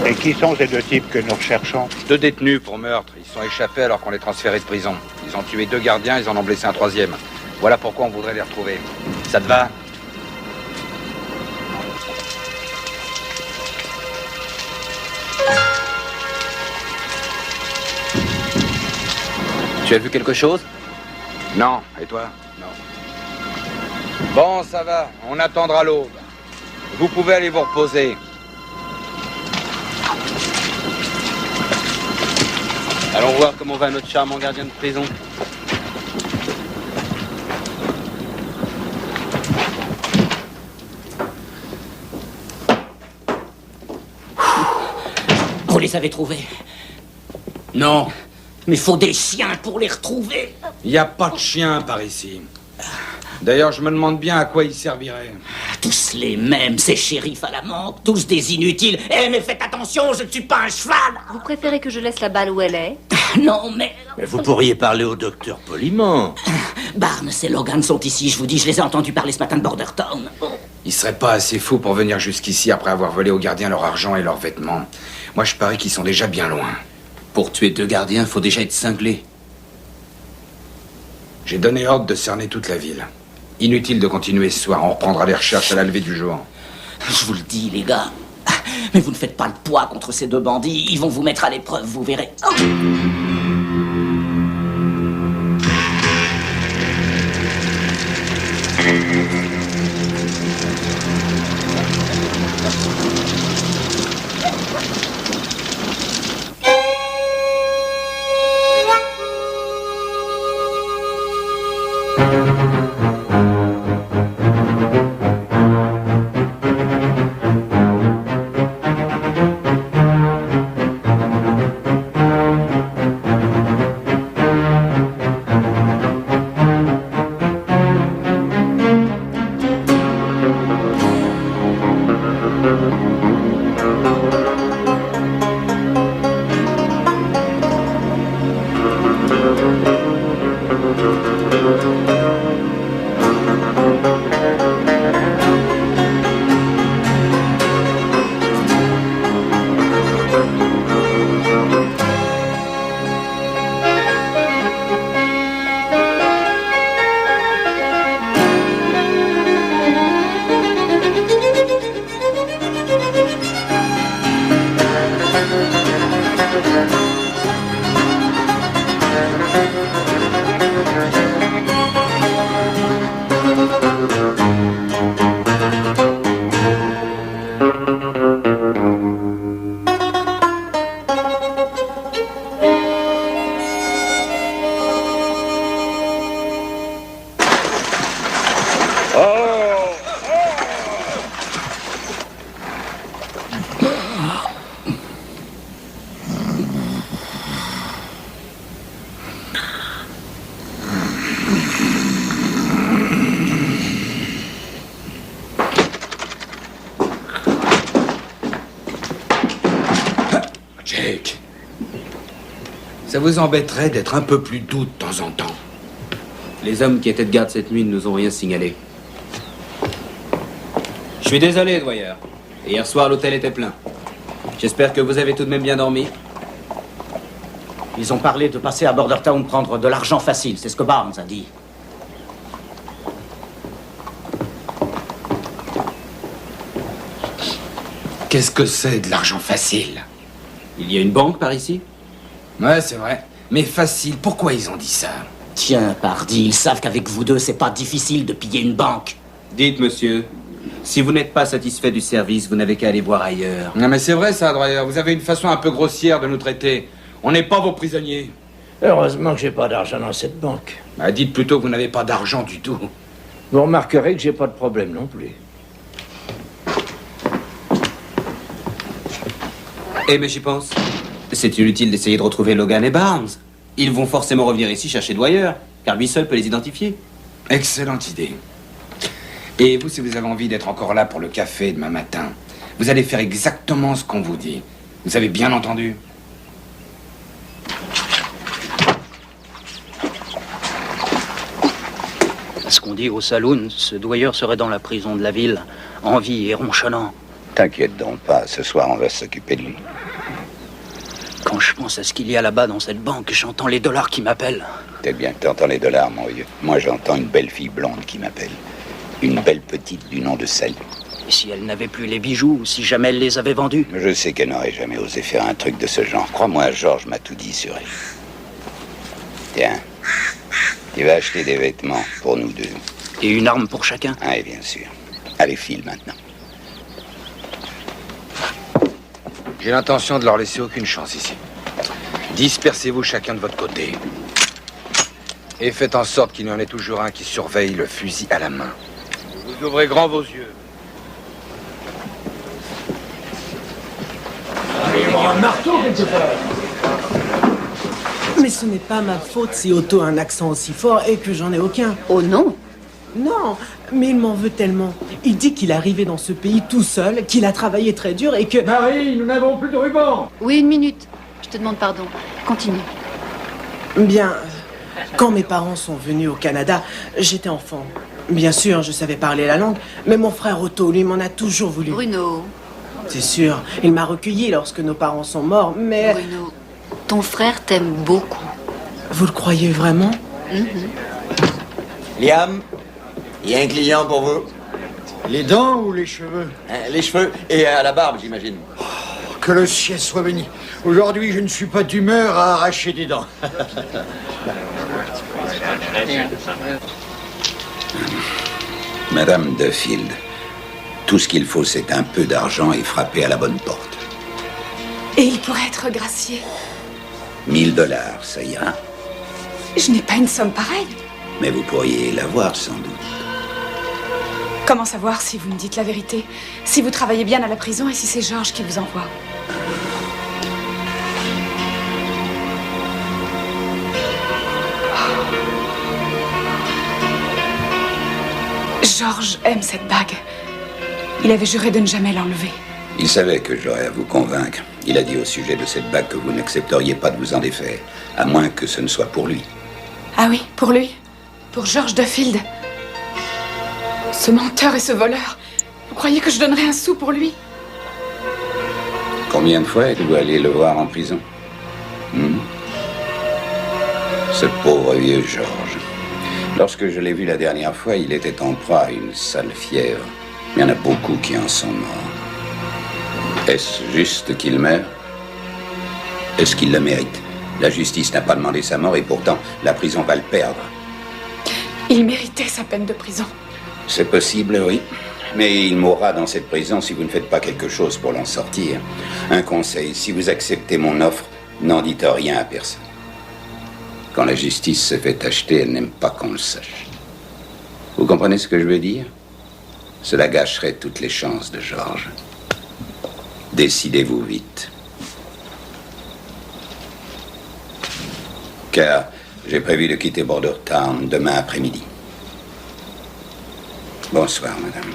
Et qui sont ces deux types que nous recherchons? 2 détenus pour meurtre. Ils sont échappés alors qu'on les transférait de prison. Ils ont tué 2 gardiens, ils en ont blessé un 3e. Voilà pourquoi on voudrait les retrouver. Ça te va? Tu as vu quelque chose? Non. Et toi? Non. Bon, ça va. On attendra l'aube. Vous pouvez aller vous reposer. Allons voir comment va notre charmant gardien de prison. Vous les avez trouvés? Non, Mais faut des chiens pour les retrouver. Il n'y a pas de chien par ici. D'ailleurs, je me demande bien à quoi il servirait. Tous les mêmes, ces shérifs à la manque, tous des inutiles. Eh, mais faites attention, je ne suis pas un cheval. Vous préférez que je laisse la balle où elle est? Non, mais... mais vous pourriez parler au docteur poliment. Barnes et Logan sont ici, je vous dis, je les ai entendus parler ce matin de Bordertown. Ils seraient pas assez fous pour venir jusqu'ici après avoir volé aux gardiens leur argent et leurs vêtements. Moi, je parie qu'ils sont déjà bien loin. Pour tuer 2 gardiens, faut déjà être cinglé. J'ai donné ordre de cerner toute la ville. Inutile de continuer ce soir, on reprendra les recherches à la levée du jour. Je vous le dis, les gars. Mais vous ne faites pas le poids contre ces 2 bandits. Ils vont vous mettre à l'épreuve, vous verrez. Oh. Jake, ça vous embêterait d'être un peu plus doux de temps en temps? Les hommes qui étaient de garde cette nuit ne nous ont rien signalé. Je suis désolé, Dwyer. Hier soir, l'hôtel était plein. J'espère que vous avez tout de même bien dormi. Ils ont parlé de passer à Bordertown prendre de l'argent facile, c'est ce que Barnes a dit. Qu'est-ce que c'est de l'argent facile? Il y a une banque par ici? Ouais, c'est vrai. Mais facile, pourquoi ils ont dit ça? Tiens, pardi, ils savent qu'avec vous deux, c'est pas difficile de piller une banque. Dites, monsieur, si vous n'êtes pas satisfait du service, vous n'avez qu'à aller voir ailleurs. Non, mais c'est vrai ça, Dwyer. Vous avez une façon un peu grossière de nous traiter. On n'est pas vos prisonniers. Heureusement que j'ai pas d'argent dans cette banque. Bah, dites plutôt que vous n'avez pas d'argent du tout. Vous remarquerez que j'ai pas de problème non plus. Eh, mais j'y pense. C'est inutile d'essayer de retrouver Logan et Barnes. Ils vont forcément revenir ici chercher Dwyer, car lui seul peut les identifier. Excellente idée. Et vous, si vous avez envie d'être encore là pour le café demain matin, vous allez faire exactement ce qu'on vous dit. Vous avez bien entendu? Ce qu'on dit au saloon, ce Dwyer serait dans la prison de la ville, en vie et ronchonnant. T'inquiète donc pas, ce soir on va s'occuper de lui. Quand je pense à ce qu'il y a là-bas dans cette banque, j'entends les dollars qui m'appellent. Peut-être bien que t'entends les dollars, mon vieux. Moi j'entends une belle fille blonde qui m'appelle. Une belle petite du nom de Sally. Et si elle n'avait plus les bijoux, ou si jamais elle les avait vendus? Je sais qu'elle n'aurait jamais osé faire un truc de ce genre. Crois-moi, Georges m'a tout dit sur elle. Tiens, tu vas acheter des vêtements pour nous deux. Et une arme pour chacun? Ah, et bien sûr. Allez, file maintenant. J'ai l'intention de leur laisser aucune chance ici. Dispersez-vous chacun de votre côté. Et faites en sorte qu'il y en ait toujours un qui surveille le fusil à la main. Vous ouvrez grand vos yeux. Mais ce n'est pas ma faute si Otto a un accent aussi fort et que j'en ai aucun. Oh non. Non, mais il m'en veut tellement. Il dit qu'il est arrivé dans ce pays tout seul, qu'il a travaillé très dur et que... Marie, nous n'avons plus de ruban. Oui, une minute. Je te demande pardon. Continue. Bien, quand mes parents sont venus au Canada, j'étais enfant. Bien sûr, je savais parler la langue, mais mon frère Otto, lui, m'en a toujours voulu. Bruno. C'est sûr, il m'a recueilli lorsque nos parents sont morts, mais... Bruno, ton frère t'aime beaucoup. Vous le croyez vraiment? Liam, il y a un client pour vous. Les dents ou les cheveux? Les cheveux et la barbe, j'imagine. Que le ciel soit béni. Aujourd'hui, je ne suis pas d'humeur à arracher des dents. Madame Duffield, tout ce qu'il faut, c'est un peu d'argent et frapper à la bonne porte. Et il pourrait être gracié. 1000 $, ça ira. Je n'ai pas une somme pareille. Mais vous pourriez l'avoir, sans doute. Comment savoir si vous me dites la vérité? Si vous travaillez bien à la prison et si c'est Georges qui vous envoie? Georges aime cette bague. Il avait juré de ne jamais l'enlever. Il savait que j'aurais à vous convaincre. Il a dit au sujet de cette bague que vous n'accepteriez pas de vous en défaire, à moins que ce ne soit pour lui. Ah oui, pour lui. Pour Georges Duffield. Ce menteur et ce voleur. Vous croyez que je donnerais un sou pour lui? Combien de fois êtes-vous allé le voir en prison? Ce pauvre vieux Georges. Lorsque je l'ai vu la dernière fois, il était en proie à une sale fièvre. Il y en a beaucoup qui en sont morts. Est-ce juste qu'il meure? Est-ce qu'il le mérite? La justice n'a pas demandé sa mort et pourtant, la prison va le perdre. Il méritait sa peine de prison. C'est possible, oui. Mais il mourra dans cette prison si vous ne faites pas quelque chose pour l'en sortir. Un conseil, si vous acceptez mon offre, n'en dites rien à personne. Quand la justice se fait acheter, elle n'aime pas qu'on le sache. Vous comprenez ce que je veux dire? Cela gâcherait toutes les chances de Georges. Décidez-vous vite. Car j'ai prévu de quitter Bordertown demain après-midi. Bonsoir, madame.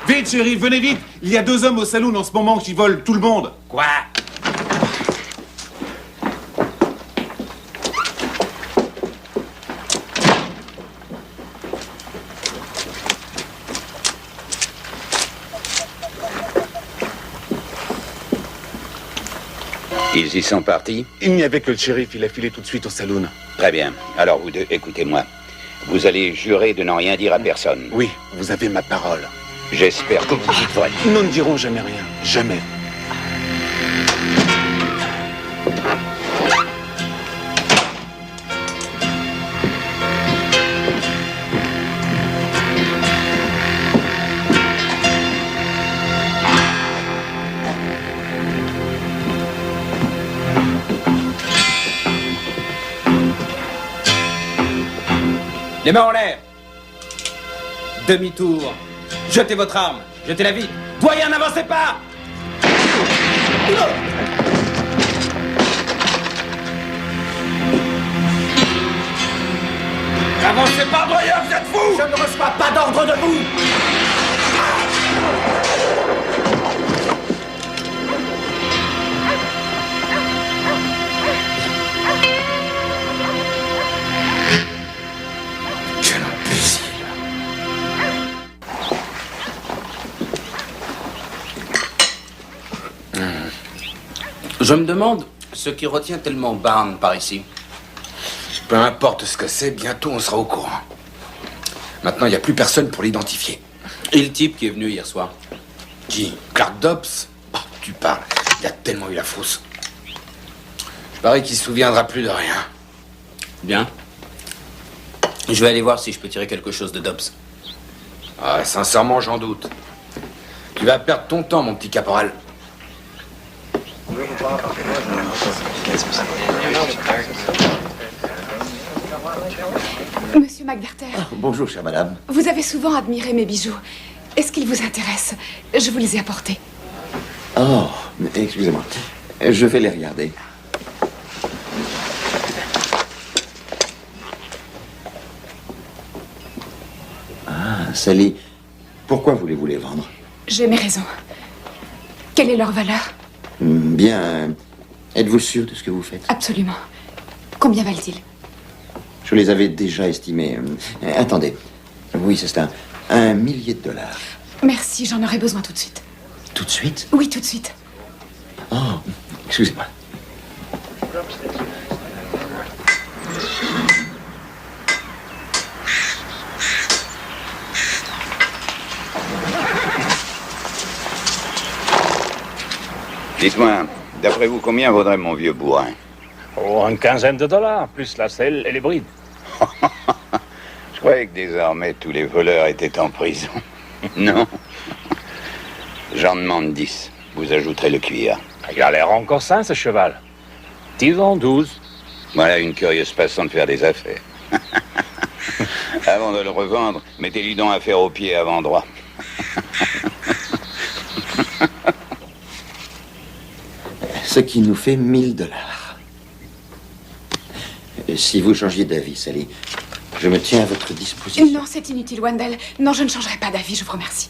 Vite, chérie, venez vite. Il y a 2 hommes au saloon en ce moment qui volent tout le monde. Quoi? Ils y sont partis? Il n'y avait que le shérif, il a filé tout de suite au saloon. Très bien. Alors vous deux, écoutez-moi. Vous allez jurer de n'en rien dire à personne. Oui, vous avez ma parole. J'espère que vous y ferez. Nous ne dirons jamais rien. Jamais. Les mains en l'air. Demi-tour. Jetez votre arme. Jetez-la vite. Doyen, n'avancez pas. N'avancez pas, doyen, vous êtes fous! Je ne reçois pas d'ordre de vous! Je me demande ce qui retient tellement Barnes par ici. Peu importe ce que c'est, bientôt on sera au courant. Maintenant, il n'y a plus personne pour l'identifier. Et le type qui est venu hier soir? Qui? Clark Dobbs? Oh, tu parles. Il a tellement eu la frousse. Je parie qu'il se souviendra plus de rien. Bien. Je vais aller voir si je peux tirer quelque chose de Dobbs. Ah, sincèrement, j'en doute. Tu vas perdre ton temps, mon petit caporal. Monsieur McDarter, Bonjour, chère madame. vous avez souvent admiré mes bijoux. Est-ce qu'ils vous intéressent? Je vous les ai apportés. Oh, excusez-moi. Je vais les regarder. Ah, Sally, pourquoi voulez-vous les vendre? J'ai mes raisons. Quelle est leur valeur? Bien, êtes-vous sûr de ce que vous faites? Absolument. Combien valent-ils? Je les avais déjà estimés. Attendez. Oui, c'est ça. $1 millier. Merci, j'en aurai besoin tout de suite. Tout de suite? Oui, tout de suite. Oh, excusez-moi. Dites-moi, d'après vous, combien vaudrait mon vieux bourrin? Oh, une quinzaine de dollars, plus la selle et les brides. Je croyais que désormais tous les voleurs étaient en prison. Non. J'en demande 10. Vous ajouterez le cuir. Il a l'air encore sain, ce cheval. Disons 12. Voilà une curieuse façon de faire des affaires. Avant de le revendre, mettez-lui donc à faire au pied avant droit. Ce qui nous fait $1 000. Si vous changiez d'avis, Sally, je me tiens à votre disposition. Non, c'est inutile, Wendell. Non, je ne changerai pas d'avis, je vous remercie.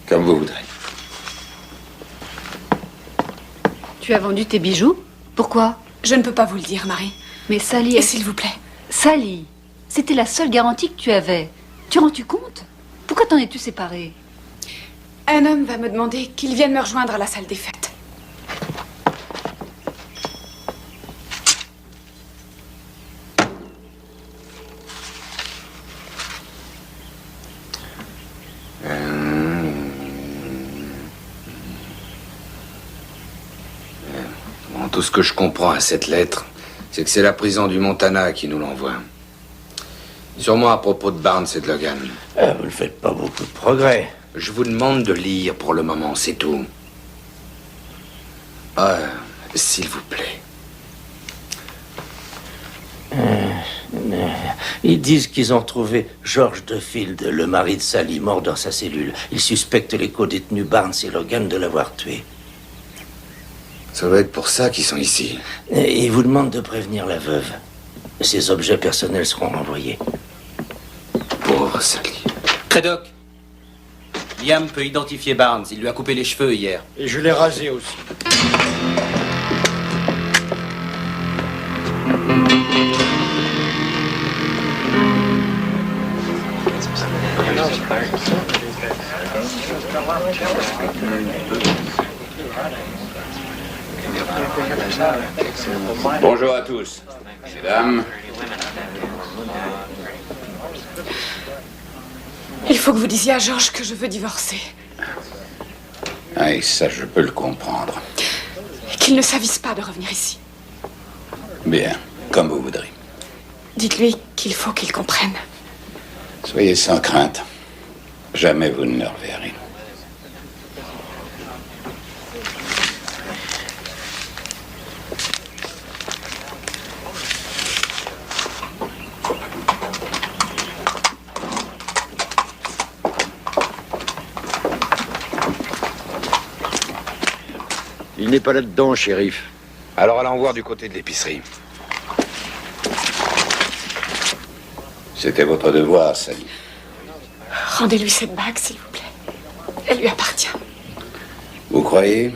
Comme vous voudrez. Tu as vendu tes bijoux? Pourquoi? Je ne peux pas vous le dire, Marie. Mais Sally... Et s'il vous plaît. Sally, c'était la seule garantie que tu avais. Tu rends-tu compte? Pourquoi t'en es-tu séparée? Un homme va me demander qu'il vienne me rejoindre à la salle des fêtes. Tout ce que je comprends à cette lettre, c'est que c'est la prison du Montana qui nous l'envoie. Sûrement à propos de Barnes et de Logan. Vous ne faites pas beaucoup de progrès. Je vous demande de lire pour le moment, c'est tout. S'il vous plaît. Ils disent qu'ils ont trouvé George Duffield, le mari de Sally, mort dans sa cellule. Ils suspectent les co-détenus Barnes et Logan de l'avoir tué. Ça doit être pour ça qu'ils sont ici. Et ils vous demandent de prévenir la veuve. Ses objets personnels seront renvoyés. Pauvre Sally. Craddock, Liam peut identifier Barnes. Il lui a coupé les cheveux hier. Et je l'ai rasé aussi. Bonjour à tous, mesdames. Il faut que vous disiez à George que je veux divorcer. Ah, et ça, je peux le comprendre. Et qu'il ne s'avise pas de revenir ici. Bien, comme vous voudrez. Dites-lui qu'il faut qu'il comprenne. Soyez sans crainte. Jamais vous ne le reverrez. Il n'est pas là-dedans, shérif. Alors allons voir du côté de l'épicerie. C'était votre devoir, Sally. Rendez-lui cette bague, s'il vous plaît. Elle lui appartient. Vous croyez?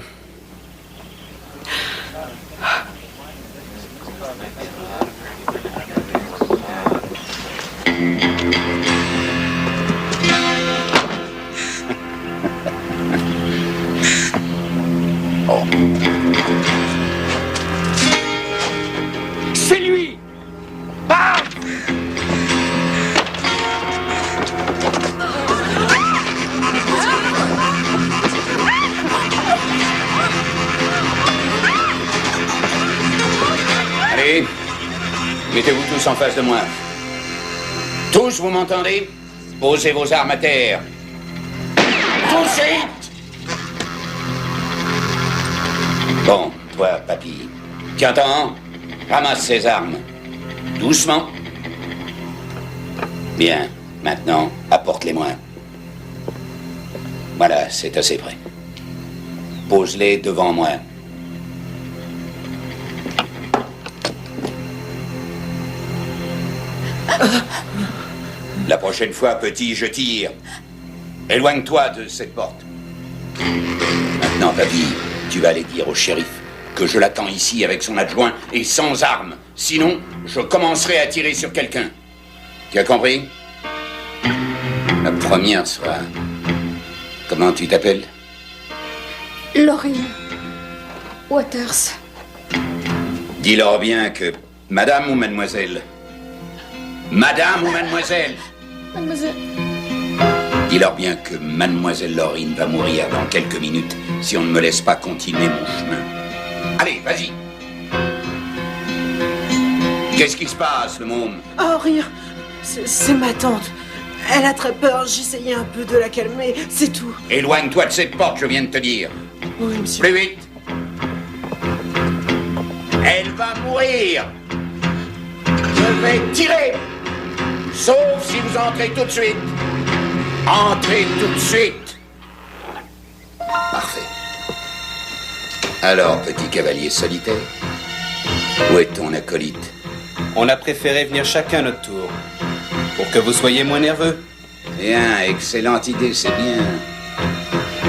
Oh. Allez, mettez-vous tous en face de moi. Tous, vous m'entendez? Posez vos armes à terre. Tout de suite! Bon, toi, papy, tu entends? Ramasse ces armes. Doucement. Bien, maintenant, apporte-les-moi. Voilà, c'est assez près. Pose-les devant moi. La prochaine fois, petit, je tire. Éloigne-toi de cette porte. Maintenant, papy, tu vas aller dire au shérif que je l'attends ici avec son adjoint et sans armes. Sinon, je commencerai à tirer sur quelqu'un. Tu as compris? La première sera... Comment tu t'appelles? Laurine Waters. Dis-leur bien que... Madame ou mademoiselle? Madame ou mademoiselle? Mademoiselle. Dis-leur bien que mademoiselle Laurine va mourir dans quelques minutes si on ne me laisse pas continuer mon chemin. Allez, vas-y. Qu'est-ce qui se passe, le môme? Oh, rire. C'est ma tante. Elle a très peur, j'essayais un peu de la calmer, c'est tout. Éloigne-toi de cette porte, je viens de te dire. Oui, monsieur. Plus vite. Elle va mourir. Je vais tirer. Sauf si vous entrez tout de suite. Entrez tout de suite. Parfait. Alors, petit cavalier solitaire, où est ton acolyte? On a préféré venir chacun à notre tour, pour que vous soyez moins nerveux. Bien, excellente idée, c'est bien.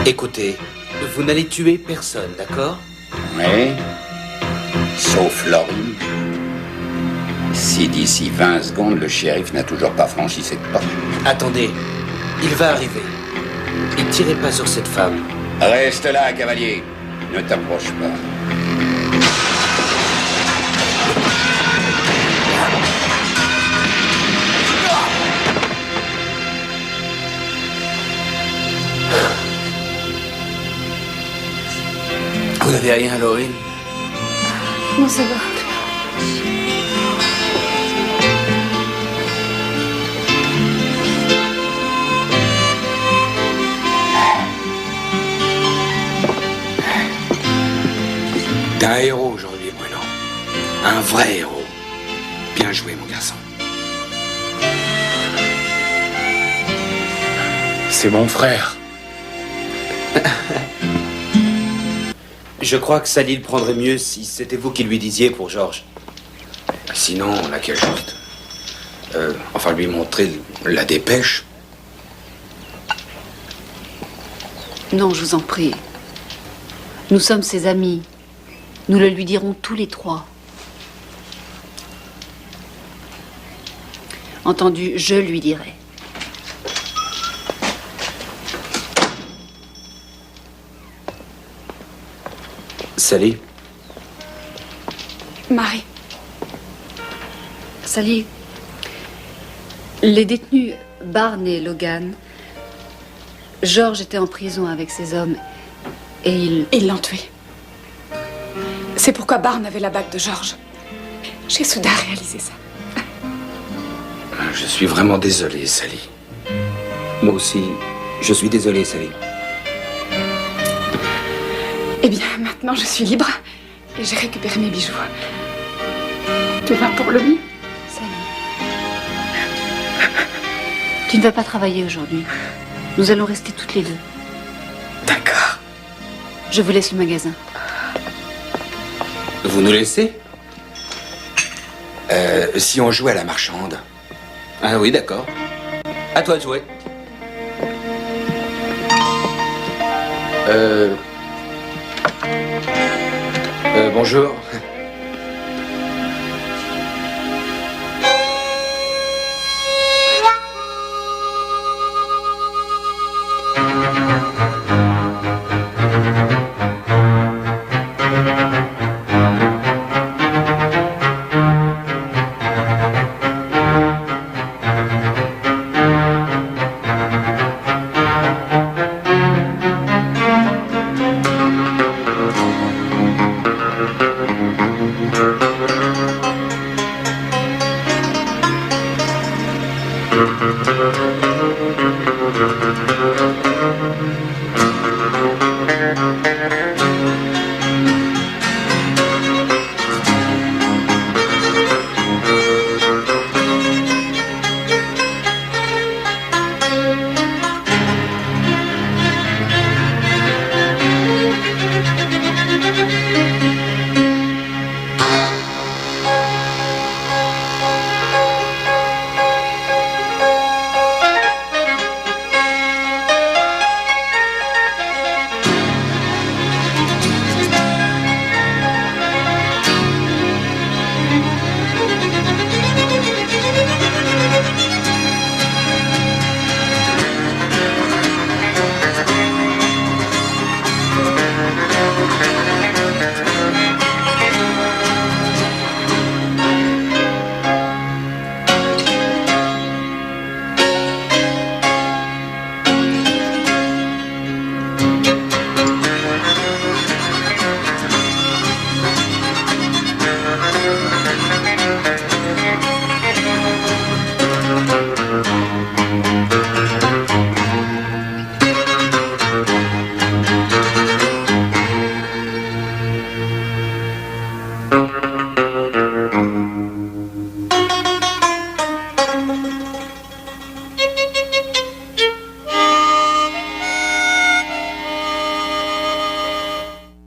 Écoutez, vous n'allez tuer personne, d'accord? Oui. Sauf Laurine. Si d'ici 20 secondes, le shérif n'a toujours pas franchi cette porte. Attendez, il va arriver. Et tirez pas sur cette femme. Reste là, cavalier. Ne t'approche pas. Vous n'avez rien, Laurine? Non, ça va. T'es un héros aujourd'hui, Bruno. Un vrai héros. Bien joué, mon garçon. C'est mon frère. Je crois que Sally le prendrait mieux si c'était vous qui lui disiez pour Georges. Sinon, on n'a qu'à juste... enfin, lui montrer la dépêche. Non, je vous en prie. Nous sommes ses amis. Nous le lui dirons tous les trois. Entendu, je lui dirai. Sally? Marie. Sally, les détenus Barnes et Logan, Georges était en prison avec ces hommes et ils l'ont tué. C'est pourquoi Barnes avait la bague de Georges. J'ai soudain réalisé ça. Je suis vraiment désolé, Sally. Moi aussi, je suis désolé, Sally. Eh bien, maintenant, je suis libre et j'ai récupéré mes bijoux. Tu vas pour le mieux? Sally, tu ne vas pas travailler aujourd'hui. Nous allons rester toutes les deux. D'accord. Je vous laisse le magasin. Vous nous laissez? Si on jouait à la marchande. Ah oui, d'accord. À toi de jouer. Bonjour.